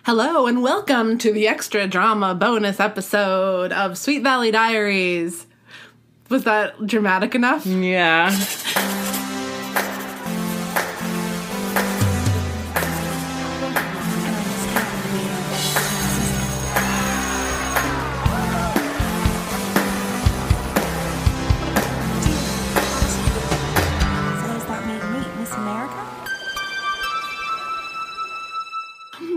Hello and welcome to the extra drama bonus episode of Sweet Valley Diaries. Was that dramatic enough? Yeah.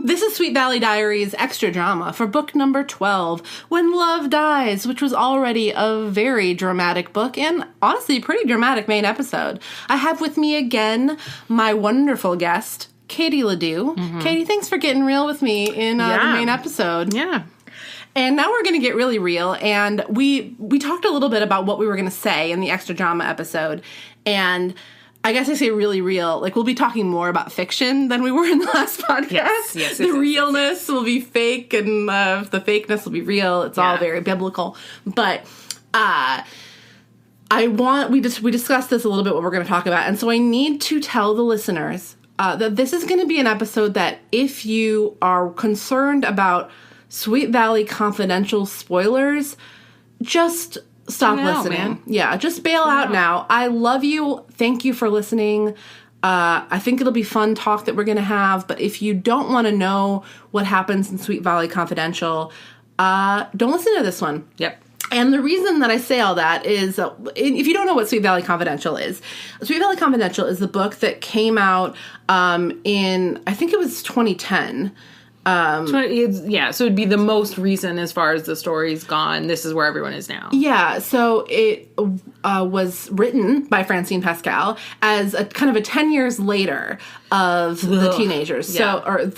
This is Sweet Valley Diaries extra drama for book number 12, When Love Dies, which was already a very dramatic book and honestly pretty dramatic main episode. I have with me again my wonderful guest, Katie LaDue. Mm-hmm. Katie, thanks for getting real with me in the main episode. Yeah. And now we're going to get really real, and we talked a little bit about what we were going to say in the extra drama episode, and I guess I say really real. Like, we'll be talking more about fiction than we were in the last podcast. Yes, the realness will be fake, and the fakeness will be real. It's all very biblical. But we discussed this a little bit, what we're going to talk about. And so I need to tell the listeners that this is going to be an episode that if you are concerned about Sweet Valley Confidential spoilers, just stop listening. Man. Yeah, just bail out now. I love you. Thank you for listening. I think it'll be fun talk that we're going to have, but if you don't want to know what happens in Sweet Valley Confidential, don't listen to this one. Yep. And the reason that I say all that is, if you don't know what Sweet Valley Confidential is the book that came out in, I think it was 2010. So it'd be the most recent as far as the story's gone. This is where everyone is now. Yeah, so it was written by Francine Pascal as a kind of a 10 years later of the teenagers. Yeah.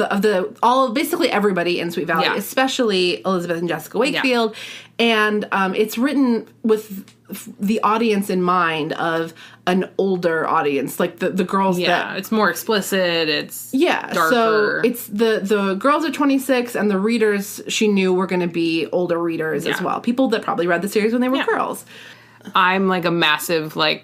So, basically everybody in Sweet Valley, especially Elizabeth and Jessica Wakefield. Yeah. And it's written with the audience in mind of an older audience, like the girls that... it's more explicit, it's darker. So it's the girls are 26, and the readers she knew were going to be older readers as well. People that probably read the series when they were girls. I'm like a massive, I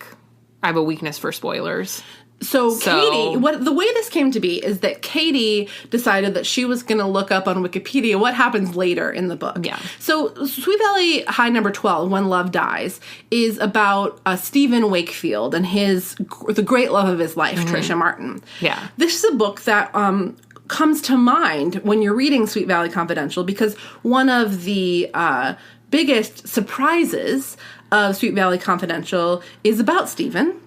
have a weakness for spoilers. So Katie, the way this came to be is that Katie decided that she was going to look up on Wikipedia what happens later in the book. Yeah. So Sweet Valley High number 12, When Love Dies, is about Stephen Wakefield and the great love of his life, Trisha Martin. Yeah. This is a book that comes to mind when you're reading Sweet Valley Confidential because one of the biggest surprises of Sweet Valley Confidential is about Stephen.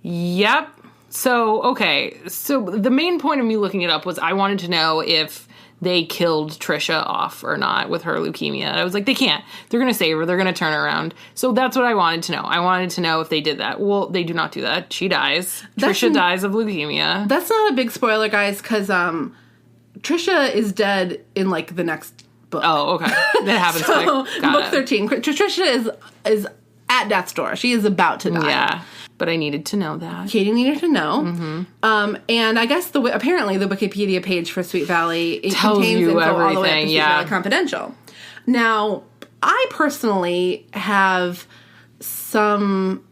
Yep. So the main point of me looking it up was I wanted to know if they killed Trisha off or not with her leukemia. And I was like, they can't. They're going to save her. They're going to turn her around. So that's what I wanted to know. I wanted to know if they did that. Well, they do not do that. She dies. Trisha dies of leukemia. That's not a big spoiler, guys, because Trisha is dead in, the next book. Oh, okay. That happens quick. Book 13. Trisha is at death's door. She is about to die. Yeah. But I needed to know that. Katie needed to know. Mm-hmm. And I guess apparently the Wikipedia page for Sweet Valley tells contains you info everything. All the way up to Sweet Valley Confidential. Now, I personally have some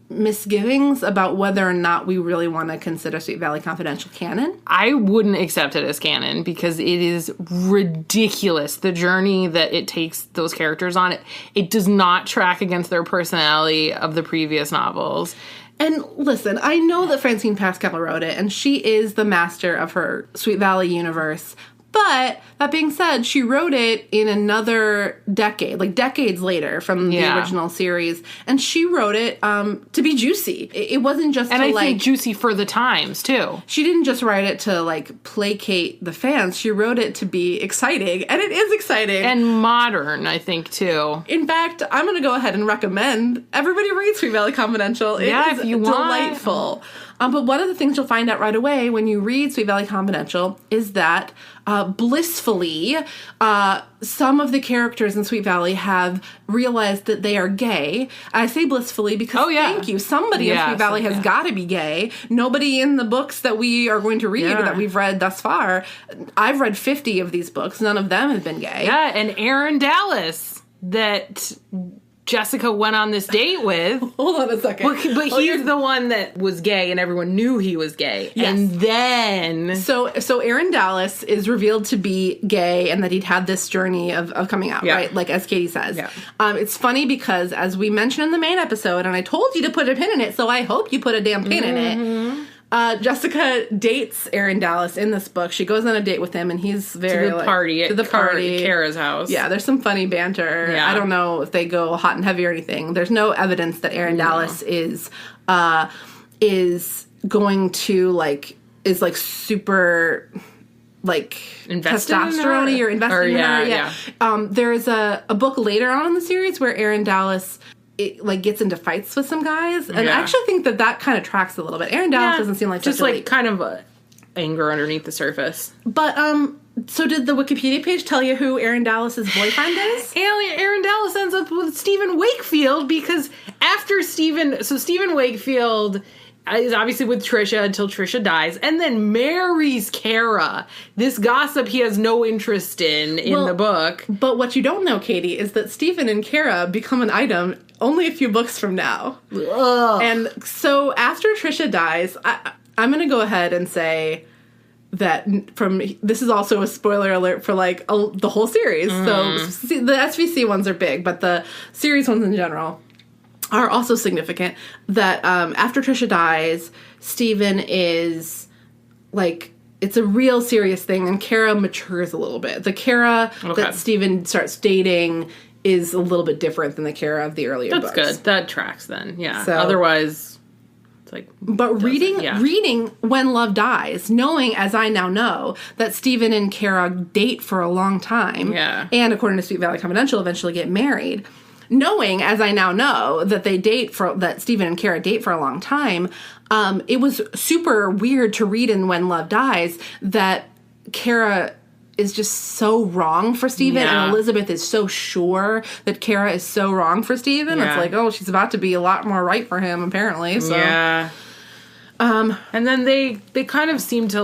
misgivings about whether or not we really want to consider Sweet Valley Confidential canon. I wouldn't accept it as canon because it is ridiculous. The journey that it takes those characters on, it does not track against their personality of the previous novels. And listen, I know that Francine Pascal wrote it, and she is the master of her Sweet Valley universe. But, that being said, she wrote it in another decade, decades later from the original series. And she wrote it to be juicy. It wasn't just and I think juicy for the times, too. She didn't just write it to, placate the fans. She wrote it to be exciting. And it is exciting. And modern, I think, too. In fact, I'm going to go ahead and recommend everybody read Sweet Valley Confidential. It is if you delightful. But one of the things you'll find out right away when you read Sweet Valley Confidential is that blissfully, some of the characters in Sweet Valley have realized that they are gay. I say blissfully because, thank you, somebody in Sweet Valley has got to be gay. Nobody in the books that we are going to read or that we've read thus far, I've read 50 of these books. None of them have been gay. Yeah, and Aaron Dallas, that Jessica went on this date with. Hold on a second. But he's the one that was gay, and everyone knew he was gay. Yes. And then... So Aaron Dallas is revealed to be gay, and that he'd had this journey of coming out, right? Like, as Katie says. Yeah. It's funny because, as we mentioned in the main episode, and I told you to put a pin in it, so I hope you put a damn pin in it. Jessica dates Aaron Dallas in this book. She goes on a date with him, and he's very to the party, Kara's house. Yeah, there's some funny banter. Yeah. I don't know if they go hot and heavy or anything. There's no evidence that Aaron Dallas is going to is super testosterone or invested in her. Yeah. There's a book later on in the series where Aaron Dallas gets into fights with some guys, and I actually think that kind of tracks a little bit. Aaron Dallas doesn't seem like just kind of anger underneath the surface. But so did the Wikipedia page tell you who Aaron Dallas's boyfriend is? Aaron Dallas ends up with Stephen Wakefield because after Stephen Wakefield is obviously with Trisha until Trisha dies, and then marries Kara. This gossip he has no interest in the book. But what you don't know, Katie, is that Stephen and Kara become an item only a few books from now. Ugh. And so after Trisha dies, I'm going to go ahead and say that this is also a spoiler alert for the whole series. So the SVC ones are big, but the series ones in general are also significant. That after Trisha dies, Stephen is it's a real serious thing, and Kara matures a little bit. The Kara that Stephen starts dating is a little bit different than the Kara of the earlier books. That's good. That tracks then. Yeah. So, otherwise, it's But reading When Love Dies, knowing as I now know that Stephen and Kara date for a long time, and according to Sweet Valley Confidential, eventually get married. Knowing as I now know that that Stephen and Kara date for a long time, it was super weird to read in When Love Dies that Kara is just so wrong for Stephen, and Elizabeth is so sure that Kara is so wrong for Stephen. It's she's about to be a lot more right for him, apparently. So. Yeah. And then they kind of seem to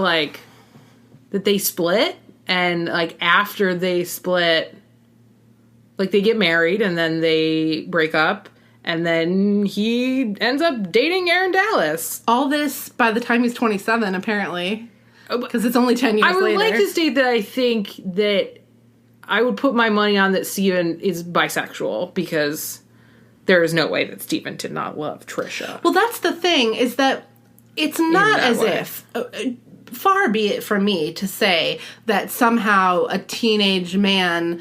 that they split, and after they split, they get married, and then they break up, and then he ends up dating Aaron Dallas. All this by the time he's 27, apparently. Because it's only 10 years later. I would like to state that I think that I would put my money on that Stephen is bisexual, because there is no way that Stephen did not love Trisha. Well, that's the thing, is that it's not as if... far be it from me to say that somehow a teenage man...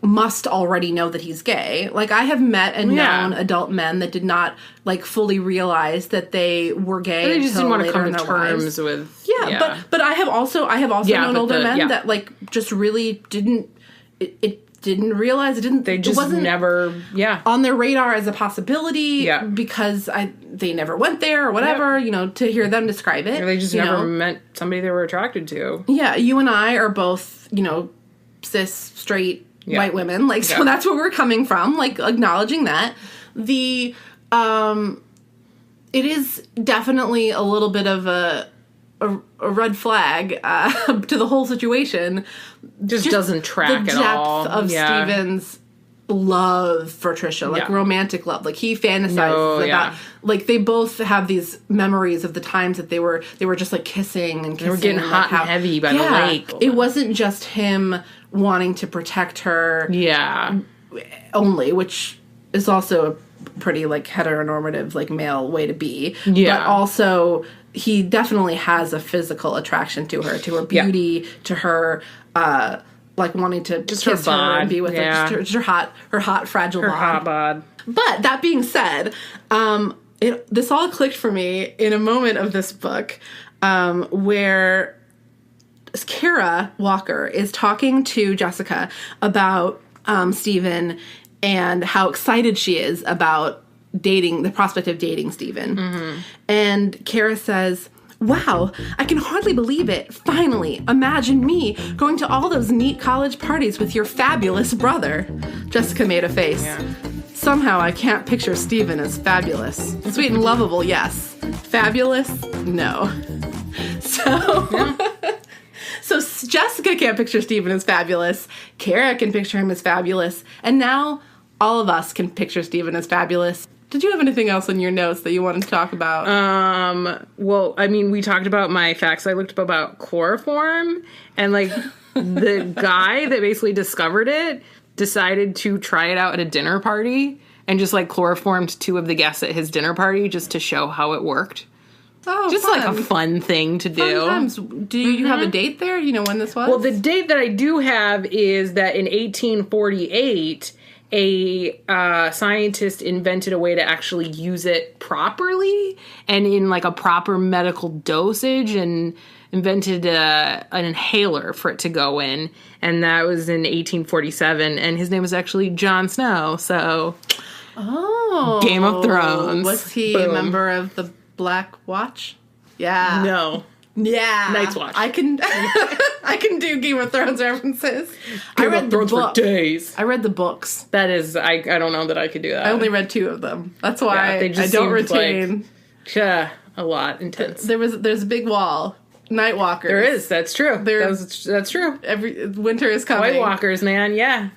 must already know that he's gay. I have met and known adult men that did not, fully realize that they were gay. They just didn't want to come to lives. terms with... Yeah, but I have also known older men that, just really didn't... It didn't realize, it wasn't never, on their radar as a possibility, because they never went there or whatever, to hear them describe it. Or they just never met somebody they were attracted to. Yeah, you and I are both, cis, straight, white women, so that's where we're coming from, acknowledging that. It is definitely a little bit of a red flag to the whole situation. Just doesn't track at all. The depth of Stephen's love for Trisha, romantic love. He fantasizes about, they both have these memories of the times that they were just kissing and kissing. They were getting hot and heavy by the lake. It wasn't just him wanting to protect her only, which is also a pretty heteronormative male way to be. But also he definitely has a physical attraction to her beauty, to her wanting to just kiss her and be with her, just her hot fragile bod. But that being said, this all clicked for me in a moment of this book where Kara Walker is talking to Jessica about Stephen and how excited she is about the prospect of dating Stephen. Mm-hmm. And Kara says, "Wow, I can hardly believe it. Finally, imagine me going to all those neat college parties with your fabulous brother." Jessica made a face. Yeah. "Somehow I can't picture Stephen as fabulous. Sweet and lovable, yes. Fabulous? No." So Jessica can't picture Stephen as fabulous. Kara can picture him as fabulous. And now all of us can picture Stephen as fabulous. Did you have anything else in your notes that you wanted to talk about? Well, I mean, we talked about my facts. I looked up about chloroform, and, like, the guy that basically discovered it decided to try it out at a dinner party and just, like, chloroformed 2 of the guests at his dinner party just to show how it worked. Oh, just fun. like a fun thing to do. Sometimes. Do you have a date there? You know when this was? Well, the date that I do have is that in 1848, a scientist invented a way to actually use it properly and in like a proper medical dosage, and invented an inhaler for it to go in, and that was in 1847. And his name was actually Jon Snow. So, Game of Thrones. Was he a member of the Black Watch? Yeah. No. Yeah. Night's Watch. I can I can do Game of Thrones references. I read the book. For days. I read the books. That is, I don't know that I could do that. I only read 2 of them. That's why they just I don't seemed retain. Like, a lot intense. There's a big wall. Night Walkers. There is. That's true. That's true. Winter is coming. White Walkers, man. Yeah.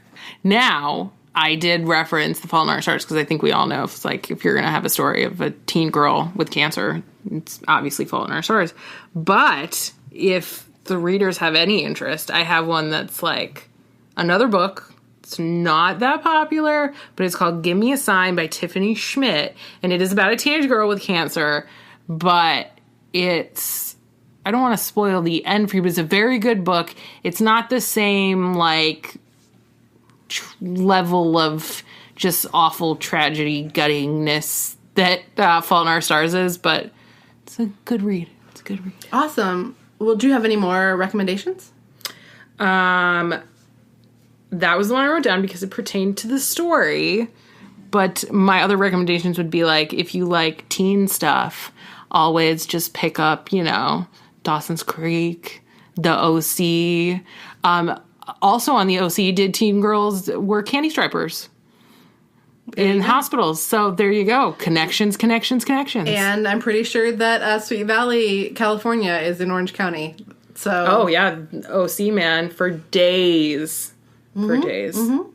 Now, I did reference The Fault in Our Stars because I think we all know if you're going to have a story of a teen girl with cancer, it's obviously Fault in Our Stars. But if the readers have any interest, I have one that's like another book. It's not that popular, but it's called Give Me a Sign by Tiffany Schmidt. And it is about a teenage girl with cancer, but I don't want to spoil the end for you, but it's a very good book. It's not the same, like, level of just awful tragedy, guttingness that Fault in Our Stars is, but it's a good read. It's a good read. Awesome. Well, do you have any more recommendations? That was the one I wrote down because it pertained to the story, but my other recommendations would be, like, if you like teen stuff, always just pick up, Dawson's Creek, The OC. Also on The OC, did teen girls were candy stripers in hospitals. So there you go. Connections. And I'm pretty sure that Sweet Valley, California is in Orange County. So. Oh, yeah. OC, man. For days. For days. Mm-hmm.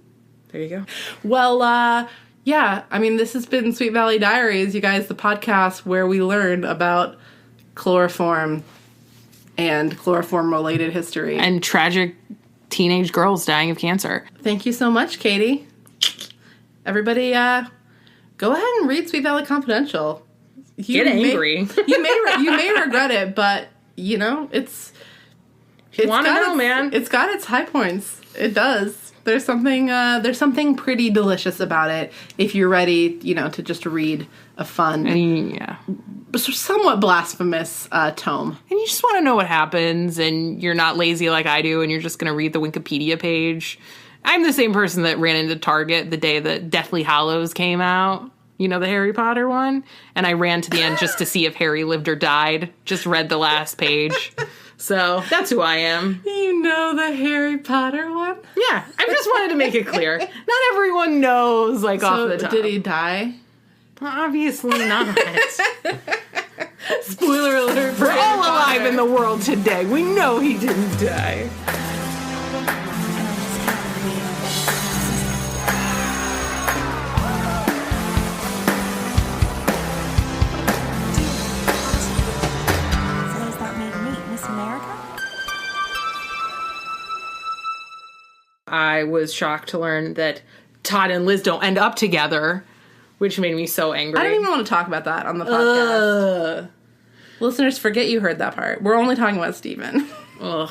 There you go. Well, yeah. I mean, this has been Sweet Valley Diaries, you guys, the podcast where we learn about chloroform and chloroform-related history. And tragic teenage girls dying of cancer. Thank you so much, Katie. Everybody, go ahead and read Sweet Valley Confidential. Get angry. You may regret it, but, it's want to know, man. It's got its high points. It does. There's something pretty delicious about it if you're ready, to just read a fun, somewhat blasphemous tome. And you just want to know what happens, and you're not lazy like I do, and you're just going to read the Wikipedia page. I'm the same person that ran into Target the day that Deathly Hallows came out. The Harry Potter one? And I ran to the end just to see if Harry lived or died. Just read the last page. So, that's who I am. You know the Harry Potter one? Yeah, I just wanted to make it clear. Not everyone knows, off the top. Did he die? Obviously not. Spoiler alert. We're all alive in the world today. We know he didn't die. I was shocked to learn that Todd and Liz don't end up together, which made me so angry. I don't even want to talk about that on the podcast. Listeners, forget you heard that part. We're only talking about Steven. Ugh.